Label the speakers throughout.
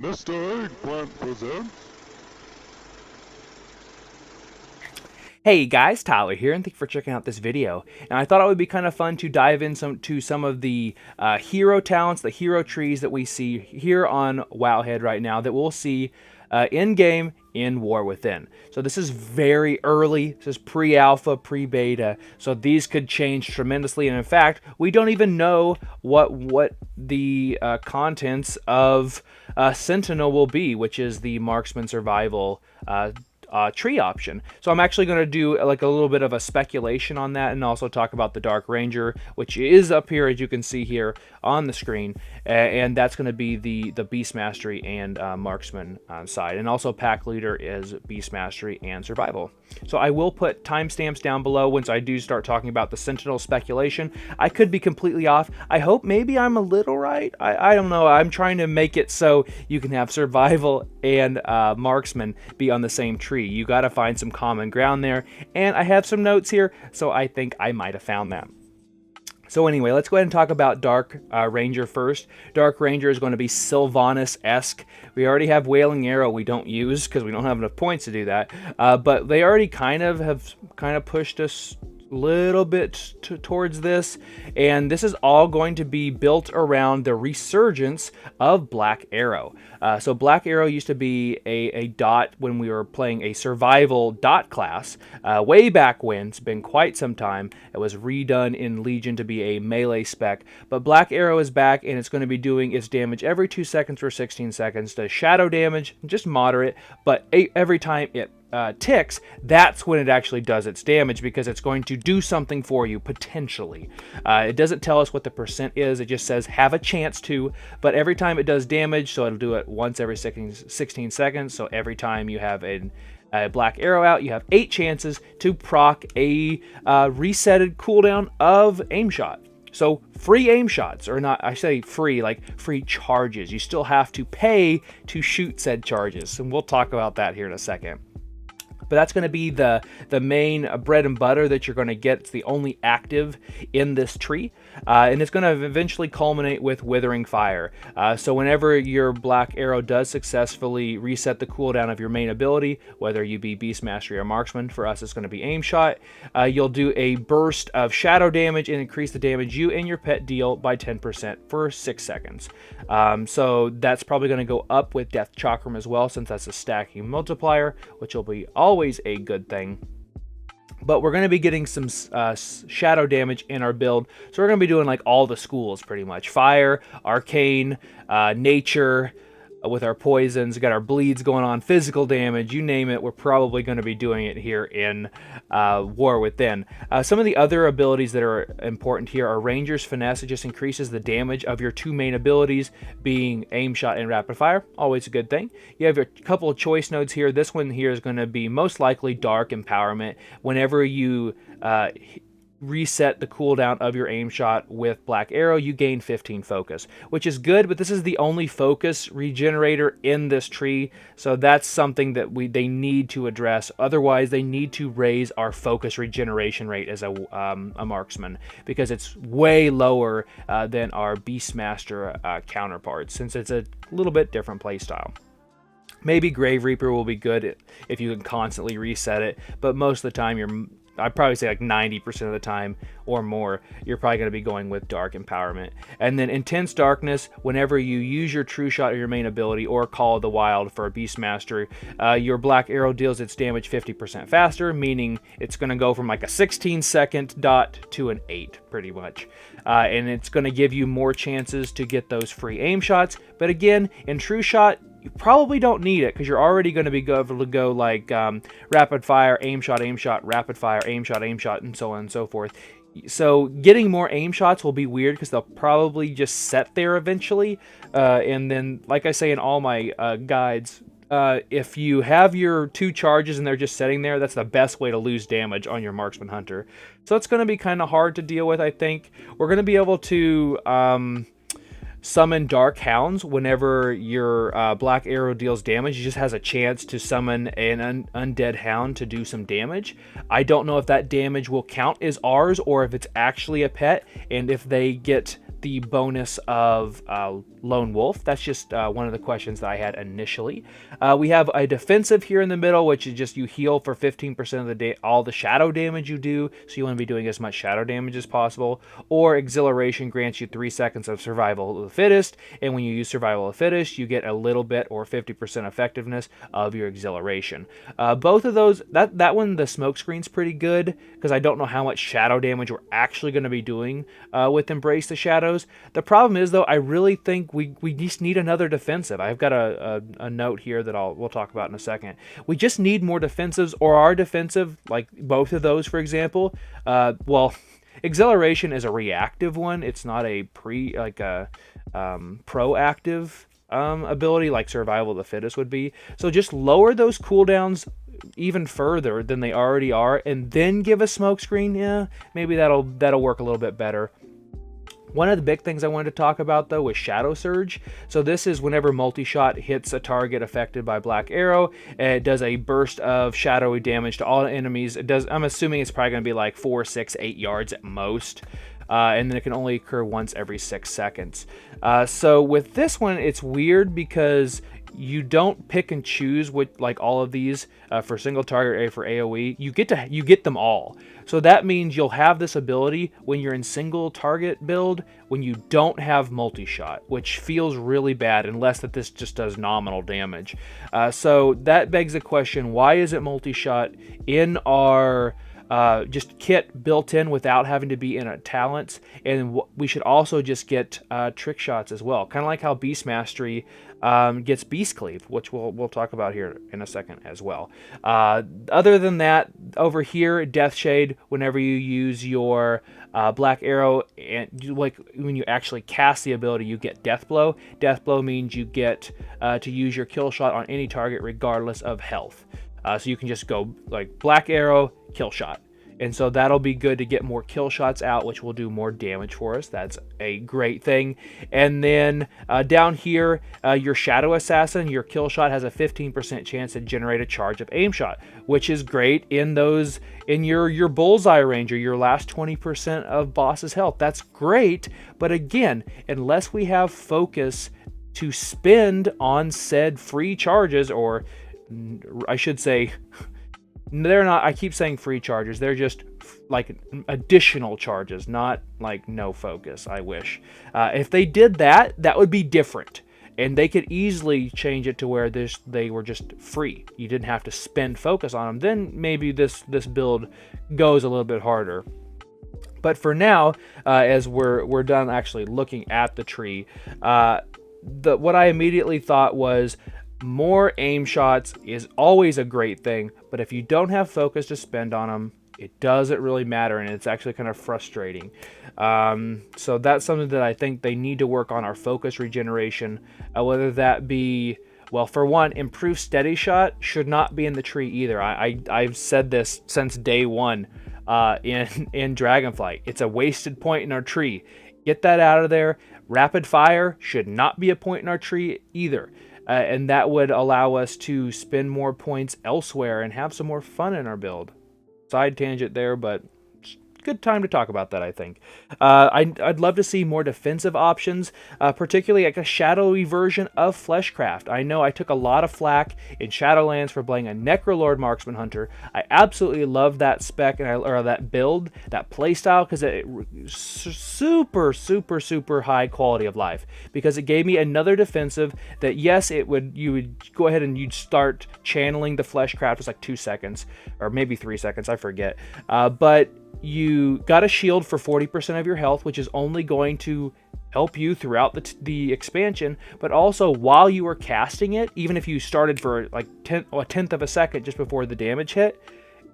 Speaker 1: Mr. Eggplant presents.
Speaker 2: Hey guys, Tyler here, and thank you for checking out this video. And I thought it would be kind of fun to dive in to some of the hero talents, the hero trees that we see here on Wowhead right now that we'll see in-game in War Within. So this is very early, this is pre-alpha, pre-beta, so these could change tremendously, and in fact, we don't even know what the contents of Sentinel will be, which is the marksman survival tree option. So I'm actually going to do like a little bit of a speculation on that, and also talk about the Dark Ranger, which is up here as you can see here on the screen, and that's going to be the Beast Mastery and Marksman side, and also Pack Leader is Beast Mastery and Survival. So I will put timestamps down below once I do start talking about the Sentinel Speculation. I could be completely off. I hope maybe I'm a little right. I don't know. I'm trying to make it so you can have Survival and Marksman be on the same tree. You got to find some common ground there, and I have some notes here, so I think I might have found that. So anyway, let's go ahead and talk about Dark Ranger first. Dark Ranger is going to be Sylvanas-esque. We already have Wailing Arrow we don't use because we don't have enough points to do that. But they already have pushed us a little bit towards this, and this is all going to be built around the resurgence of Black Arrow. So Black Arrow used to be a dot when we were playing a survival dot class way back when. It's been quite some time. It was redone in Legion to be a melee spec, but Black Arrow is back, and it's going to be doing its damage every 2 seconds for 16 seconds. Does shadow damage, just moderate, but every time it ticks, that's when it actually does its damage, because it's going to do something for you potentially. It doesn't tell us what the percent is, it just says have a chance to, but every time it does damage, so it'll do it once every 16 seconds, so every time you have a Black Arrow out, you have 8 chances to proc a resetted cooldown of aim shot. So free aim shots, or not, I say free, like free charges. You still have to pay to shoot said charges, and we'll talk about that here in a second. But that's going to be the main bread and butter that you're going to get. It's the only active in this tree, and it's going to eventually culminate with Withering Fire. So whenever your Black Arrow does successfully reset the cooldown of your main ability, whether you be Beast Mastery or Marksman, for us it's going to be Aim Shot, you'll do a burst of shadow damage and increase the damage you and your pet deal by 10% for 6 seconds. So that's probably going to go up with Death Chakram as well, since that's a stacking multiplier, which will be always a good thing. But we're going to be getting some shadow damage in our build, so we're going to be doing like all the schools pretty much: fire, arcane, nature, with our poisons, got our bleeds going on, physical damage, you name it, we're probably going to be doing it here in War Within. Some of the other abilities that are important here are Ranger's Finesse. It just increases the damage of your 2 main abilities, being Aim Shot and Rapid Fire, always a good thing. You have a couple of choice nodes here. This one here is going to be most likely Dark Empowerment. Whenever you reset the cooldown of your aim shot with Black Arrow, you gain 15 focus, which is good, but this is the only focus regenerator in this tree, so that's something that they need to address. Otherwise, they need to raise our focus regeneration rate as a marksman, because it's way lower than our Beastmaster counterparts, since it's a little bit different playstyle. Maybe Grave Reaper will be good if you can constantly reset it, but most of the time I'd probably say like 90% of the time or more, you're probably going to be going with Dark Empowerment. And then Intense Darkness, whenever you use your True Shot or your main ability, or Call of the Wild for a Beastmaster, your Black Arrow deals its damage 50% faster, meaning it's going to go from like a 16-second dot to an 8, pretty much. And it's going to give you more chances to get those free aim shots. But again, in True Shot, you probably don't need it, because you're already going to be able to go like Rapid Fire, Aim Shot, Rapid Fire, Aim Shot, and so on and so forth. So getting more aim shots will be weird, because they'll probably just set there eventually. And then, like I say in all my guides, if you have your 2 charges and they're just sitting there, that's the best way to lose damage on your Marksman Hunter. So it's going to be kind of hard to deal with, I think. We're going to be able to summon Dark Hounds whenever your Black Arrow deals damage. He just has a chance to summon an undead hound to do some damage. I don't know if that damage will count as ours, or if it's actually a pet, and if they get the bonus of Lone Wolf. That's just one of the questions that I had initially. We have a defensive here in the middle, which is just you heal for 15% of the day, all the shadow damage you do, so you want to be doing as much shadow damage as possible. Or Exhilaration grants you 3 seconds of Survival of the Fittest, and when you use Survival of the Fittest, you get a little bit or 50% effectiveness of your Exhilaration. Both of those, that one, the smoke screen's pretty good, because I don't know how much shadow damage we're actually going to be doing with Embrace the Shadows. The problem is, though, I really think we just need another defensive. I've got a note here that we'll talk about in a second. We just need more defensives, or our defensive, like both of those, for example. Well, Exhilaration is a reactive one. It's not a proactive ability like Survival of the Fittest would be. So just lower those cooldowns even further than they already are, and then give a smoke screen. Yeah, maybe that'll work a little bit better. One of the big things I wanted to talk about, though, was Shadow Surge. So this is whenever multi-shot hits a target affected by Black Arrow, it does a burst of shadowy damage to all enemies. It does. I'm assuming it's probably going to be like 4, 6, 8 yards at most. And then it can only occur once every 6 seconds. So with this one, it's weird because you don't pick and choose with like all of these for single target for AoE. You get them all. So that means you'll have this ability when you're in single target build when you don't have multi-shot, which feels really bad unless that this just does nominal damage. So that begs the question: why is it multi-shot in our just kit built in without having to be in a talents? And we should also just get trick shots as well, kind of like how Beast Mastery gets Beast Cleave, which we'll talk about here in a second as well. Other than that, over here, Death Shade, whenever you use your Black Arrow, and like when you actually cast the ability, you get Death Blow. Death Blow means you get to use your kill shot on any target regardless of health. So you can just go like Black Arrow, kill shot. And so that'll be good to get more kill shots out, which will do more damage for us. That's a great thing. And then down here, your Shadow Assassin, your kill shot has a 15% chance to generate a charge of aim shot, which is great in your bullseye range, or your last 20% of boss's health. That's great, but again, unless we have focus to spend on said free charges, or I should say, they're not, I keep saying free charges, they're just like additional charges, not like no focus. I wish. If they did that, that would be different. And they could easily change it to where they were just free. You didn't have to spend focus on them. Then maybe this build goes a little bit harder. But for now, as we're done actually looking at the tree, what I immediately thought was, more aim shots is always a great thing, but if you don't have focus to spend on them, it doesn't really matter, and it's actually kind of frustrating. So that's something that I think they need to work on, our focus regeneration, whether that be, well, for one, improved steady shot should not be in the tree either. I've said this since day one in Dragonflight. It's a wasted point in our tree. Get that out of there. Rapid fire should not be a point in our tree either. And that would allow us to spend more points elsewhere and have some more fun in our build. Side tangent there, but good time to talk about that, I think. I'd love to see more defensive options, particularly like a shadowy version of Fleshcraft. I know I took a lot of flack in Shadowlands for playing a Necrolord Marksman Hunter. I absolutely love that spec or that build, that playstyle, because it super, super, super high quality of life. Because it gave me another defensive that, yes, you would go ahead and you'd start channeling the Fleshcraft. It was like 2 seconds, or maybe 3 seconds, I forget. But you got a shield for 40% of your health, which is only going to help you throughout the expansion, but also while you were casting it, even if you started for like a tenth of a second just before the damage hit,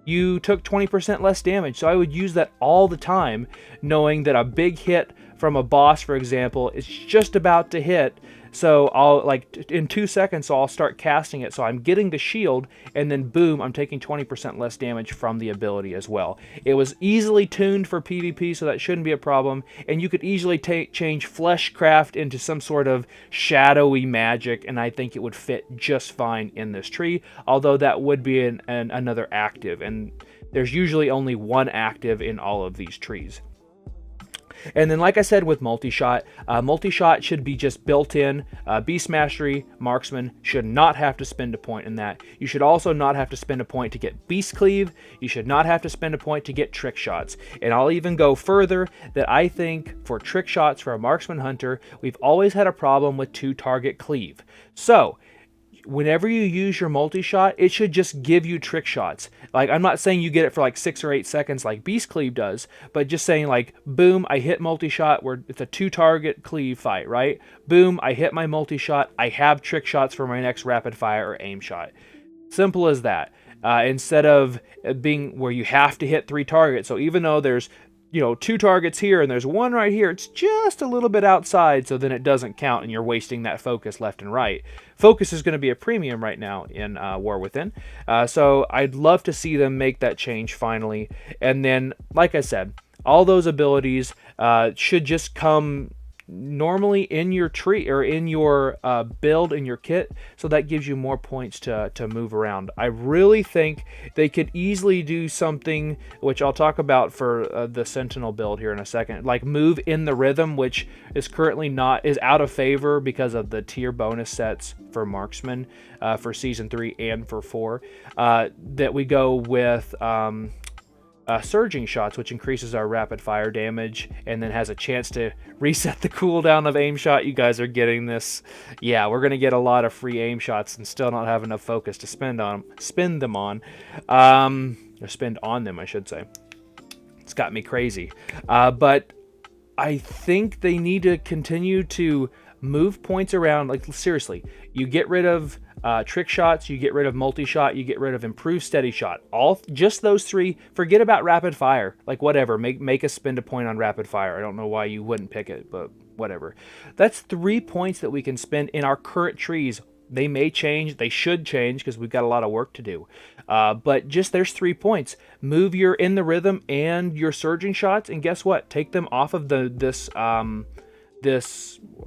Speaker 2: you took 20% less damage. So I would use that all the time, knowing that a big hit from a boss, for example, is just about to hit. So I'll, like, in 2 seconds, so I'll start casting it. So I'm getting the shield, and then boom, I'm taking 20% less damage from the ability as well. It was easily tuned for PvP, so that shouldn't be a problem. And you could easily change Fleshcraft into some sort of shadowy magic, and I think it would fit just fine in this tree. Although that would be another active, and there's usually only one active in all of these trees. And then, like I said, with multi-shot should be just built in. Beast Mastery, Marksman should not have to spend a point in that. You should also not have to spend a point to get Beast Cleave. You should not have to spend a point to get Trick Shots. And I'll even go further that I think for Trick Shots for a Marksman Hunter, we've always had a problem with 2-target cleave. So whenever you use your multi-shot, it should just give you trick shots. Like, I'm not saying you get it for like 6 or 8 seconds like Beast Cleave does, but just saying like, boom, I hit multi-shot, where it's a 2-target cleave fight, right? Boom, I hit my multi-shot, I have trick shots for my next rapid fire or aim shot. Simple as that. Instead of being where you have to hit 3 targets. So even though there's 2 targets here and there's 1 right here, it's just a little bit outside, so then it doesn't count and you're wasting that focus left and right. Focus is going to be a premium right now in War Within. So I'd love to see them make that change finally. And then, like I said, all those abilities should just come normally in your tree or in your build in your kit, so that gives you more points to move around. I really think they could easily do something, which I'll talk about for the Sentinel build here in a second, like move in the rhythm, which is currently is out of favor because of the tier bonus sets for Marksman for Season 3 and for 4, that we go with surging shots, which increases our rapid fire damage and then has a chance to reset the cooldown of aim shot. You guys are getting this. Yeah, we're gonna get a lot of free aim shots and still not have enough focus to spend them on, or spend on them, I should say. It's got me crazy. But I think they need to continue to move points around. Like, seriously, you get rid of trick shots, you get rid of multi-shot, you get rid of improved steady shot. Just those 3. Forget about rapid fire. Like, whatever, make us spend a point on rapid fire. I don't know why you wouldn't pick it, but whatever. That's 3 points that we can spend in our current trees. They may change, they should change, because we've got a lot of work to do. But just there's 3 points. Move your in the rhythm and your surging shots, and guess what? Take them off of this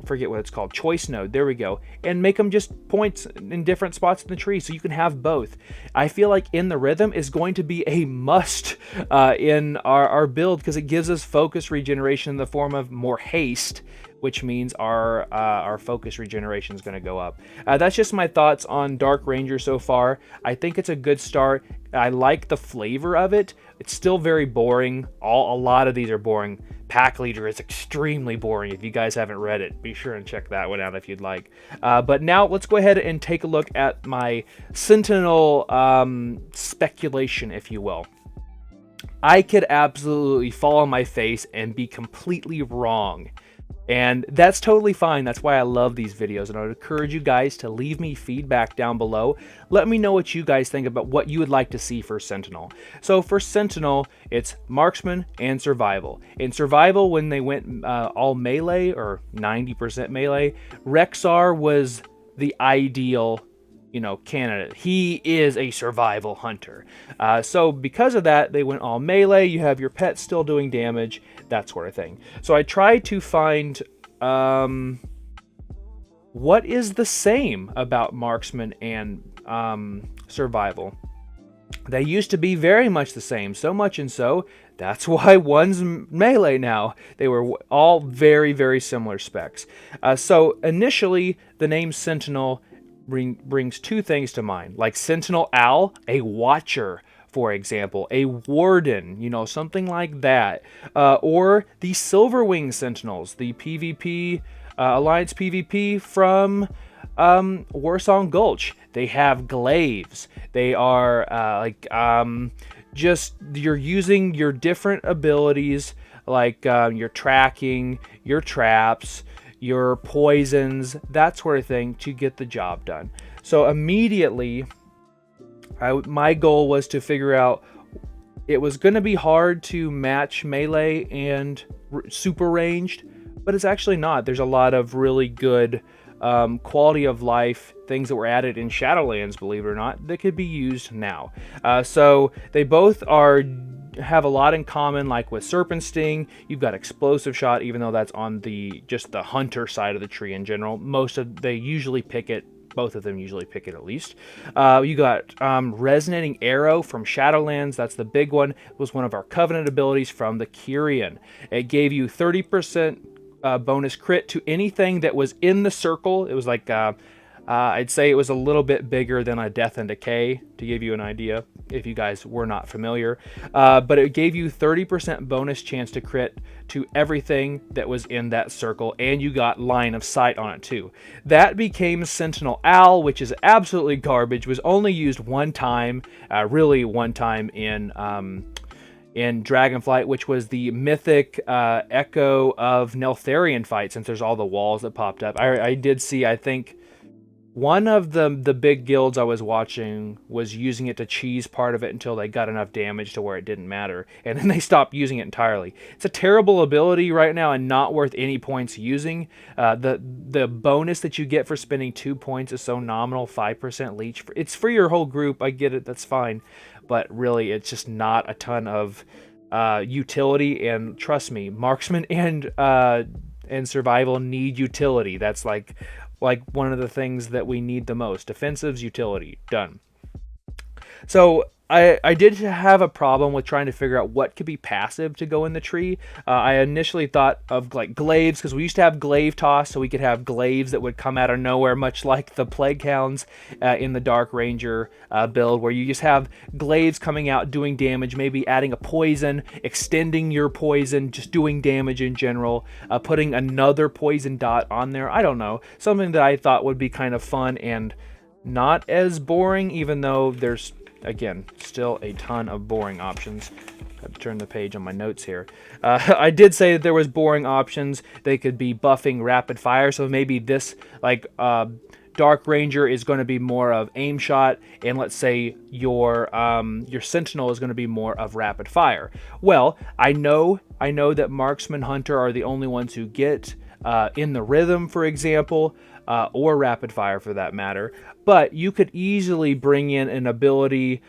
Speaker 2: forget what it's called, choice node, there we go, and make them just points in different spots in the tree so you can have both. I feel like in the rhythm is going to be a must in our build, because it gives us focus regeneration in the form of more haste, which means our focus regeneration is going to go up. That's just my thoughts on Dark Ranger so far. I think it's a good start. I like the flavor of it. It's still very boring. A lot of these are boring. Pack Leader is extremely boring. If you guys haven't read it, be sure and check that one out if you'd like. But now let's go ahead and take a look at my Sentinel speculation, if you will. I could absolutely fall on my face and be completely wrong. And that's totally fine. That's why I love these videos, and I would encourage you guys to leave me feedback down below. Let me know what you guys think about what you would like to see for Sentinel. So for Sentinel, it's Marksman and Survival. In Survival, when they went all melee, or 90% melee, Rexar was the ideal candidate. He is a survival hunter. So because of that, they went all melee. You have your pet still doing damage, that sort of thing. So I tried to find what is the same about Marksman and Survival. They used to be very much the same, so much and so that's why one's melee now. They were all very, very similar specs. So initially, the name Sentinel brings 2 things to mind, like Sentinel Owl, a watcher, for example, a warden, something like that, or the Silverwing Sentinels, the PvP Alliance PvP from Warsong Gulch. They have glaives. They are just you're using your different abilities, like your tracking, your traps, your poisons, that sort of thing, to get the job done. So immediately, my goal was to figure out, it was going to be hard to match melee and super ranged, but it's actually not. There's a lot of really good quality of life things that were added in Shadowlands, believe it or not, that could be used now. So they both have a lot in common, like with Serpent Sting, you've got Explosive Shot, even though that's on just the hunter side of the tree in general. They usually pick it both of them usually pick it at least. You got Resonating Arrow from Shadowlands. That's the big one. It was one of our Covenant abilities from the Kyrian. It gave you 30% bonus crit to anything that was in the circle. It was like, I'd say it was a little bit bigger than a Death and Decay, to give you an idea, if you guys were not familiar. But it gave you 30% bonus chance to crit to everything that was in that circle, and you got line of sight on it too. That became Sentinel Owl, which is absolutely garbage. Was only used one time, really one time in Dragonflight, which was the mythic Echo of Neltharion fight, since there's all the walls that popped up. I did see, I think, one of the big guilds I was watching was using it to cheese part of it until they got enough damage to where it didn't matter, and then they stopped using it entirely. It's a terrible ability right now and not worth any points using. The bonus that you get for spending 2 points is so nominal, 5% leech. It's for your whole group, I get it, that's fine. But really, it's just not a ton of utility, and trust me, marksman and survival need utility. That's like one of the things that we need the most. Defensives, utility, done. So I did have a problem with trying to figure out what could be passive to go in the tree. I initially thought of like glaives, because we used to have glaive toss, so we could have glaives that would come out of nowhere, much like the Plague Hounds in the Dark Ranger build, where you just have glaives coming out doing damage, maybe adding a poison, extending your poison, just doing damage in general, putting another poison dot on there. I don't know, something that I thought would be kind of fun and not as boring, even though there's, again, still a ton of boring options. Got to turn the page on my notes here. I did say that there was boring options. They could be buffing rapid fire, so maybe this, like, Dark Ranger is going to be more of aim shot, and let's say your Sentinel is going to be more of rapid fire. Well, I know that Marksman Hunter are the only ones who get in the rhythm, for example, or rapid fire for that matter. But you could easily bring in an ability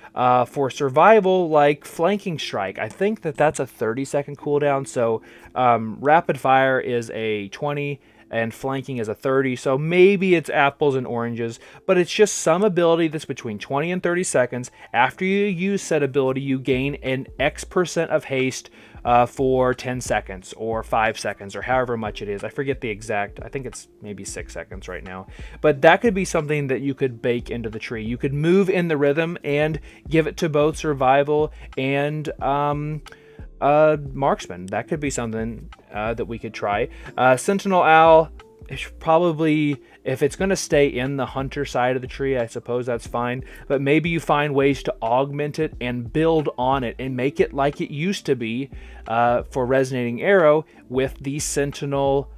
Speaker 2: for survival like Flanking Strike. I think that's a 30-second cooldown, so rapid fire is a 20 and flanking is a 30, so maybe it's apples and oranges, but it's just some ability that's between 20 and 30 seconds. After you use said ability, you gain an X% of haste for 10 seconds or 5 seconds or however much it is. I forget the exact, I think it's maybe 6 seconds right now. But that could be something that you could bake into the tree. You could move in the rhythm and give it to both survival and marksman. That could be something that we could try. Sentinel Owl is probably, if it's going to stay in the hunter side of the tree, I suppose that's fine, but maybe you find ways to augment it and build on it and make it like it used to be for Resonating Arrow with the Sentinel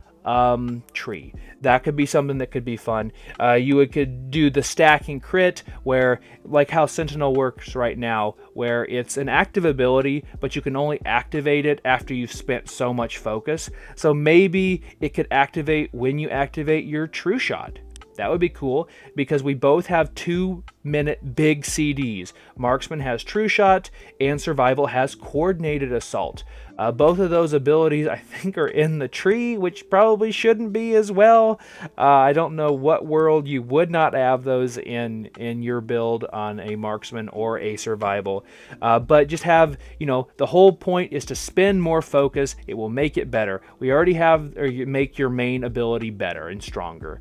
Speaker 2: tree. That could be something that could be fun. You could do the stacking crit, where, like how Sentinel works right now, where it's an active ability, but you can only activate it after you've spent so much focus. So maybe it could activate when you activate your True Shot. That would be cool, because we both have 2-minute big CDs. Marksman has True Shot, and Survival has Coordinated Assault. Both of those abilities, I think, are in the tree, which probably shouldn't be as well. I don't know what world you would not have those in your build on a Marksman or a Survival. But just have, the whole point is to spend more focus. It will make it better. We already have, or you make your main ability better and stronger.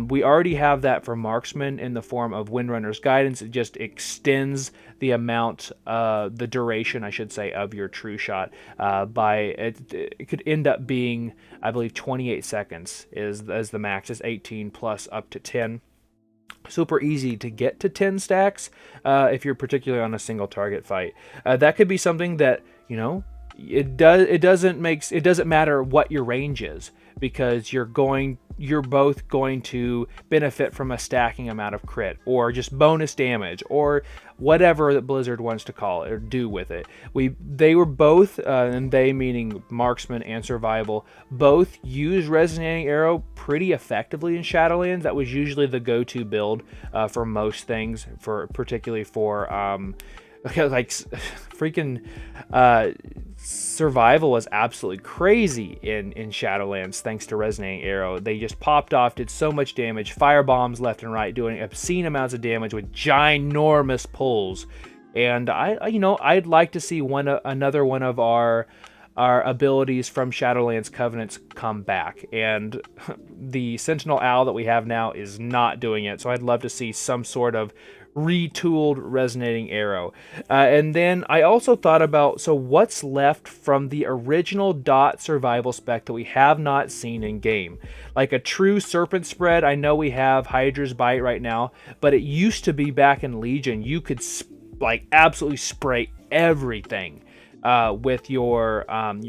Speaker 2: We already have that for Marksman in the form of Windrunner's Guidance. It just extends the amount, the duration, I should say, of your True Shot. It could end up being, I believe, 28 seconds is the max. It's 18 plus up to 10. Super easy to get to 10 stacks if you're particularly on a single target fight. That could be something that, it doesn't matter what your range is, because you're both going to benefit from a stacking amount of crit or just bonus damage or whatever that Blizzard wants to call it or do with it. They were both, and they meaning Marksman and Survival, both use Resonating Arrow pretty effectively in Shadowlands. That was usually the go-to build for most things, particularly for like freaking survival was absolutely crazy in Shadowlands thanks to Resonating Arrow. They just popped off, did so much damage, fire bombs left and right, doing obscene amounts of damage with ginormous pulls. And I'd like to see another one of our abilities from Shadowlands Covenants come back, and the Sentinel Owl that we have now is not doing it, so I'd love to see some sort of retooled Resonating Arrow. And then I also thought about, so what's left from the original dot survival spec that we have not seen in game? Like a true serpent spread, I know we have Hydra's Bite right now, but it used to be back in Legion, you could like absolutely spray everything with your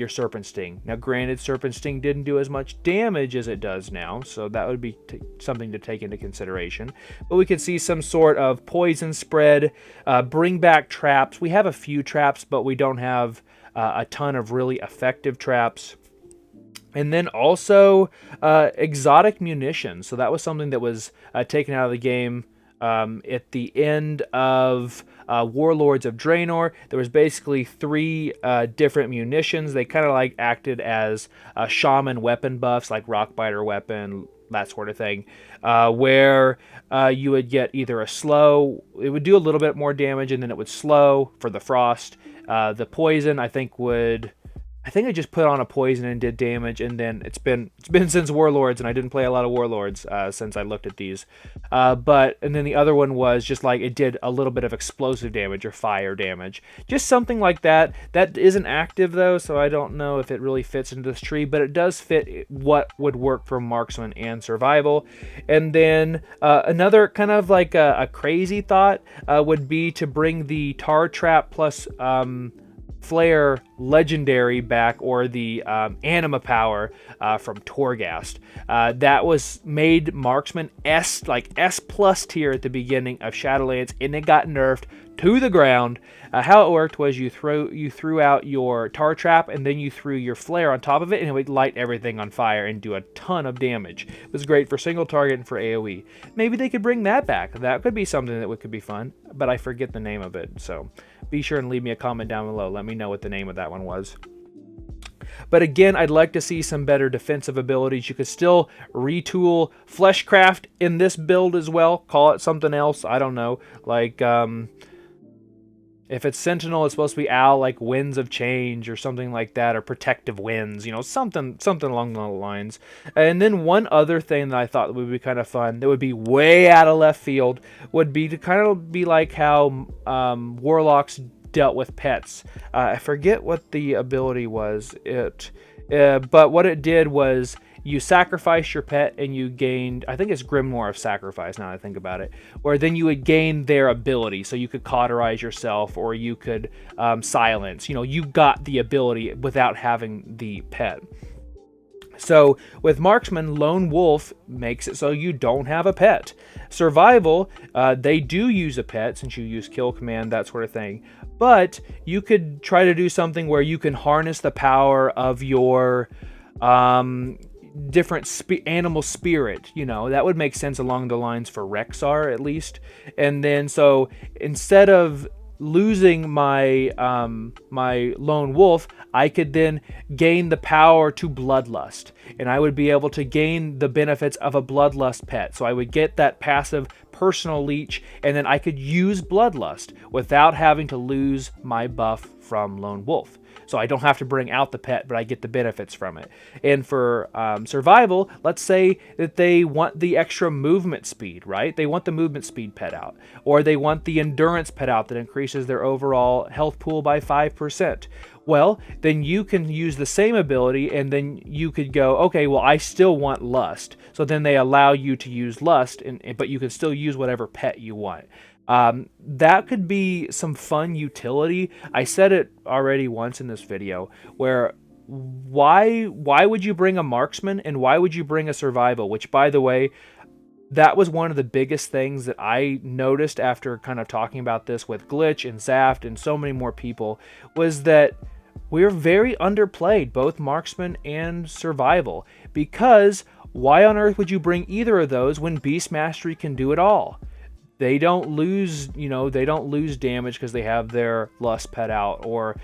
Speaker 2: Serpent Sting. Now, granted, Serpent Sting didn't do as much damage as it does now, so that would be something to take into consideration. But we could see some sort of poison spread, bring back traps. We have a few traps, but we don't have a ton of really effective traps. And then also exotic munitions. So that was something that was taken out of the game at the end of Warlords of Draenor. There was basically 3 different munitions. They kind of like acted as shaman weapon buffs, like Rockbiter weapon, that sort of thing, where you would get either a slow, it would do a little bit more damage, and then it would slow for the frost. The poison, I think I just put on a poison and did damage, and then it's been since Warlords, and I didn't play a lot of Warlords since I looked at these. And then the other one was just like it did a little bit of explosive damage or fire damage, just something like that. That isn't active though, so I don't know if it really fits into this tree, but it does fit what would work for Marksman and Survival. And then another kind of like a crazy thought would be to bring the Tar Trap plus Flare Legendary back, or the Anima Power from Torghast. That was made Marksman S plus tier at the beginning of Shadowlands, and it got nerfed to the ground. How it worked was you threw out your Tar Trap, and then you threw your Flare on top of it, and it would light everything on fire and do a ton of damage. It was great for single target and for AoE. Maybe they could bring that back. That could be something that could be fun, but I forget the name of it. So be sure and leave me a comment down below. Let me know what the name of that one was. But again, I'd like to see some better defensive abilities. You could still retool Fleshcraft in this build as well. Call it something else. I don't know. Like, if it's Sentinel, it's supposed to be Owl, like Winds of Change or something like that, or Protective Winds, you know, something along those lines. And then one other thing that I thought would be kind of fun, that would be way out of left field, would be to kind of be like how Warlocks dealt with pets. I forget what the ability was. But what it did was you sacrificed your pet and you gained, I think it's Grimoire of Sacrifice now that I think about it, where then you would gain their ability. So you could cauterize yourself, or you could silence. You know, you got the ability without having the pet. So with Marksman, Lone Wolf makes it so you don't have a pet. Survival, they do use a pet since you use Kill Command, that sort of thing. But you could try to do something where you can harness the power of your different animal spirit. You know, that would make sense along the lines for Rexar at least. And then so instead of losing my my Lone Wolf, I could then gain the power to Bloodlust, and I would be able to gain the benefits of a Bloodlust pet. So I would get that passive personal leech, and then I could use Bloodlust without having to lose my buff from Lone Wolf. So I don't have to bring out the pet, but I get the benefits from it. And for survival, let's say that they want the extra movement speed, right? They want the movement speed pet out. Or they want the endurance pet out that increases their overall health pool by 5%. Well, then you can use the same ability, and then you could go, okay, well, I still want Lust. So then they allow you to use Lust, but you can still use whatever pet you want. That could be some fun utility. I said it already once in this video, where why would you bring a Marksman and why would you bring a Survival? Which, by the way, that was one of the biggest things that I noticed after kind of talking about this with Glitch and Zaft and so many more people, was that we're very underplayed, both Marksman and Survival, because why on earth would you bring either of those when Beast Mastery can do it all? they don't lose, they don't lose damage because they have their Lust Pet out, or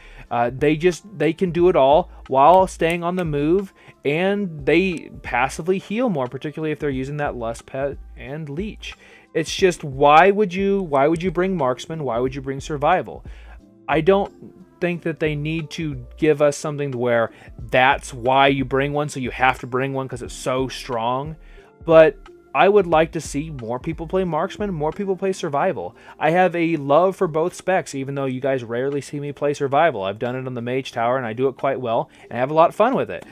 Speaker 2: they can do it all while staying on the move, and they passively heal more, particularly if they're using that Lust Pet and Leech. It's just, why would you bring Marksman? Why would you bring Survival? I don't think that they need to give us something to where that's why you bring one, so you have to bring one because it's so strong. But I would like to see more people play Marksman, more people play Survival. I have a love for both specs, even though you guys rarely see me play Survival. I've done it on the Mage Tower, and I do it quite well, and I have a lot of fun with it.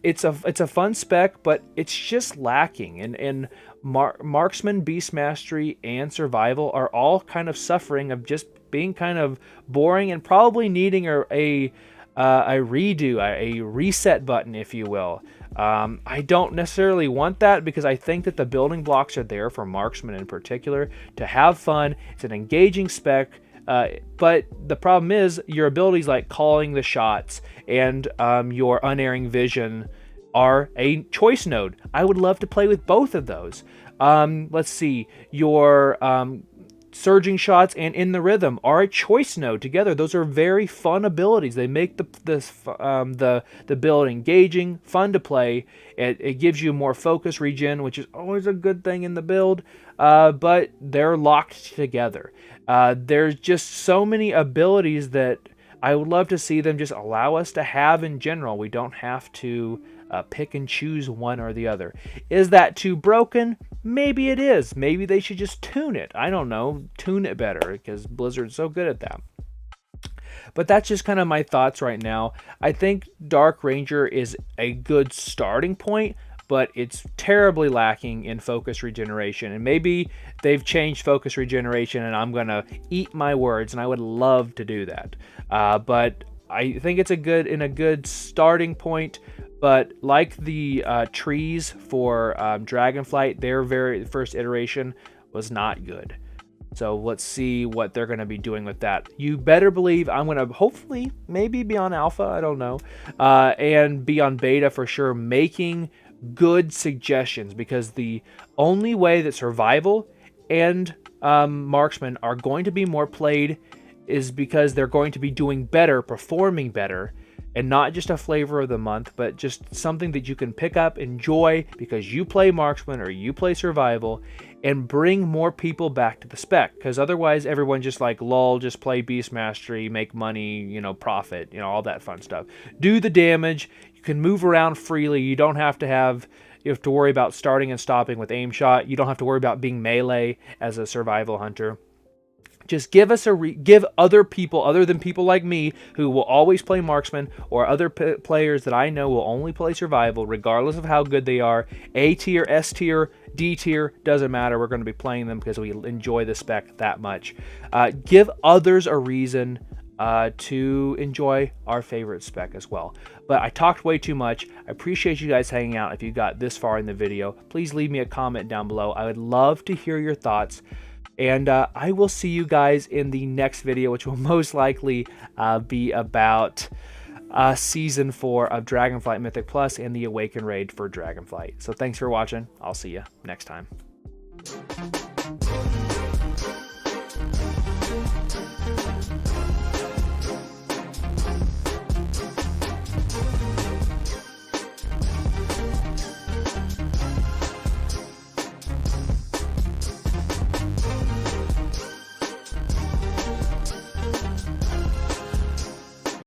Speaker 2: It's a fun spec, but it's just lacking. And Marksman, Beast Mastery, and Survival are all kind of suffering of just being kind of boring and probably needing a redo, a reset button, if you will. I don't necessarily want that, because I think that the building blocks are there for Marksman in particular to have fun. It's an engaging spec, but the problem is your abilities like calling the shots and your unerring vision are a choice node. I would love to play with both of those. Let's see, your surging shots and in the rhythm are a choice node together. Those are very fun abilities. They make the build engaging, fun to play. It gives you more focus regen, which is always a good thing in the build, but they're locked together. There's just so many abilities that I would love to see them just allow us to have in general. We don't have to pick and choose one or the other. Is that too broken? Maybe it is. Maybe they should just tune it. I don't know. Tune it better, because Blizzard's so good at that. But that's just kind of my thoughts right now. I think Dark Ranger is a good starting point, but it's terribly lacking in focus regeneration. And maybe they've changed focus regeneration, and I'm going to eat my words, and I would love to do that. But I think it's a good starting point. But like the trees for Dragonflight, their very first iteration was not good. So let's see what they're going to be doing with that. You better believe I'm going to hopefully maybe be on alpha, I don't know, and be on beta for sure, making good suggestions, because the only way that Survival and Marksman are going to be more played is because they're going to be doing better, performing better, and not just a flavor of the month, but just something that you can pick up, enjoy, because you play Marksman or you play Survival, and bring more people back to the spec. Because otherwise, everyone just like, lol, just play Beast Mastery, make money, profit, all that fun stuff. Do the damage. You can move around freely. You don't have to worry about starting and stopping with aim shot. You don't have to worry about being melee as a Survival hunter. Just give us give other people, other than people like me, who will always play Marksman, or other players that I know will only play Survival, regardless of how good they are. A tier, S tier, D tier, doesn't matter. We're going to be playing them because we enjoy the spec that much. Give others a reason to enjoy our favorite spec as well. But I talked way too much. I appreciate you guys hanging out. If you got this far in the video, please leave me a comment down below. I would love to hear your thoughts. And I will see you guys in the next video, which will most likely be about Season 4 of Dragonflight Mythic Plus and the Awaken Raid for Dragonflight. So thanks for watching. I'll see you next time.